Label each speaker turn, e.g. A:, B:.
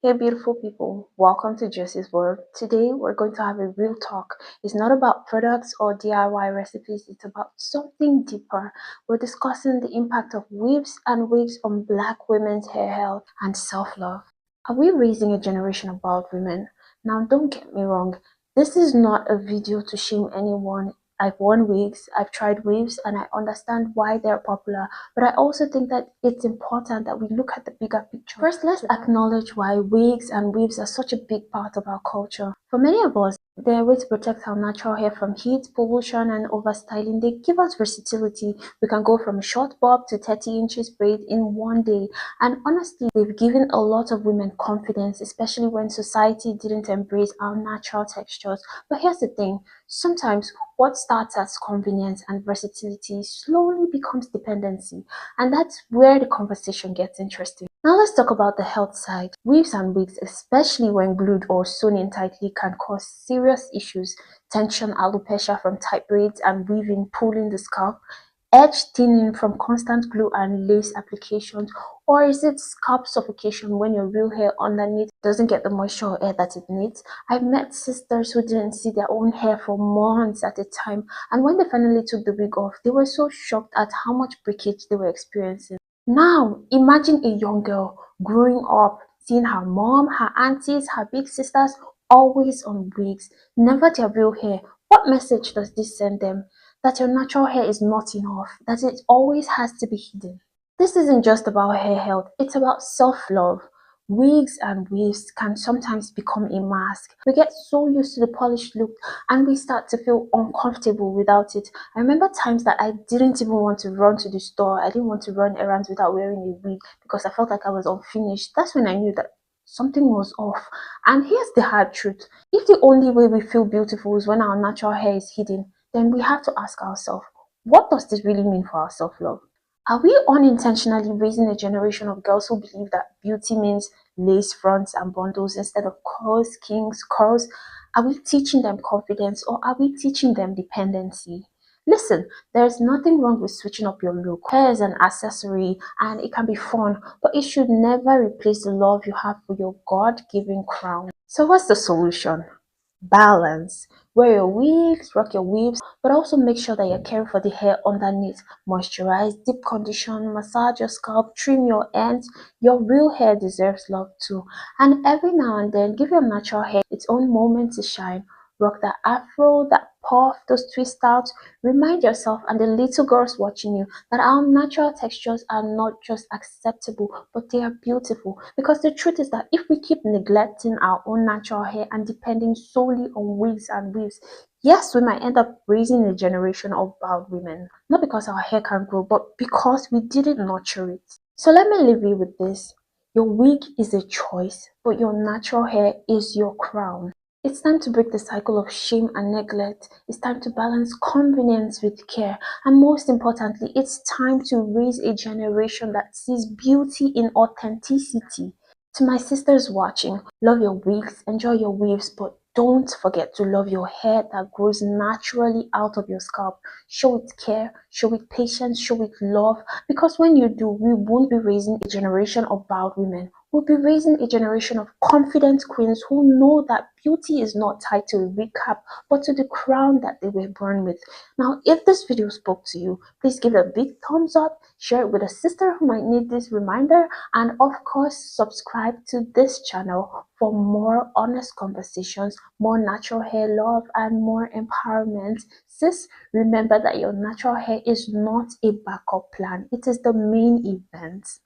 A: Hey, beautiful people, welcome to Jessie's World. Today, we're going to have a real talk. It's not about products or DIY recipes, it's about something deeper. We're discussing the impact of weaves and wigs on Black women's hair health and self love. Are we raising a generation of bald women? Now, don't get me wrong, this is not a video to shame anyone. I've worn wigs, I've tried weaves, and I understand why they're popular. But I also think that it's important that we look at the bigger picture. First, let's acknowledge why wigs and weaves are such a big part of our culture. For many of us, they're a way to protect our natural hair from heat, pollution, and overstyling. They give us versatility. We can go from a short bob to 30 inches braid in one day. And honestly, they've given a lot of women confidence, especially when society didn't embrace our natural textures. But here's the thing, sometimes what starts as convenience and versatility slowly becomes dependency, and that's where the conversation gets interesting. Now let's talk about the health side. Weaves and wigs, especially when glued or sewn in tightly, can cause serious issues. Tension, alopecia from tight braids and weaving pulling the scalp, edge thinning from constant glue and lace applications, or is it scalp suffocation when your real hair underneath doesn't get the moisture or air that it needs? I've met sisters who didn't see their own hair for months at a time, and when they finally took the wig off, they were so shocked at how much breakage they were experiencing. Now, imagine a young girl growing up, seeing her mom, her aunties, her big sisters always on wigs, never their real hair. What message does this send them? That your natural hair is not enough, that it always has to be hidden. This isn't just about hair health, it's about self-love. Wigs and weaves can sometimes become a mask. We get so used to the polished look and we start to feel uncomfortable without it. I remember times that I didn't even want to run to the store. I didn't want to run errands without wearing a wig because I felt like I was unfinished. That's when I knew that something was off. And here's the hard truth. If the only way we feel beautiful is when our natural hair is hidden, then we have to ask ourselves, what does this really mean for our self-love? Are we unintentionally raising a generation of girls who believe that beauty means lace fronts and bundles instead of curls, kings, curls? Are we teaching them confidence or are we teaching them dependency? Listen, there's nothing wrong with switching up your look. Hair is an accessory and it can be fun, but it should never replace the love you have for your God-given crown. So what's the solution? Balance. Wear your wigs, rock your weaves, but also make sure that you're caring for the hair underneath. Moisturize, deep condition, massage your scalp, trim your ends. Your real hair deserves love too. And every now and then, give your natural hair its own moment to shine. Rock that afro, that puff, those twist outs. Remind yourself and the little girls watching you that our natural textures are not just acceptable, but they are beautiful. Because the truth is that if we keep neglecting our own natural hair and depending solely on wigs and weaves, yes, we might end up raising a generation of bald women. Not because our hair can't grow, but because we didn't nurture it. So let me leave you with this. Your wig is a choice, but your natural hair is your crown. It's time to break the cycle of shame and neglect. It's time to balance convenience with care. And most importantly, it's time to raise a generation that sees beauty in authenticity. To my sisters watching, love your wigs, enjoy your weaves, but don't forget to love your hair that grows naturally out of your scalp. Show it care, show it patience, show it love. Because when you do, we won't be raising a generation of bald women. We'll be raising a generation of confident queens who know that beauty is not tied to a wig cap, but to the crown that they were born with. Now, if this video spoke to you, please give it a big thumbs up, share it with a sister who might need this reminder, and of course, subscribe to this channel for more honest conversations, more natural hair love, and more empowerment. Sis, remember that your natural hair is not a backup plan, it is the main event.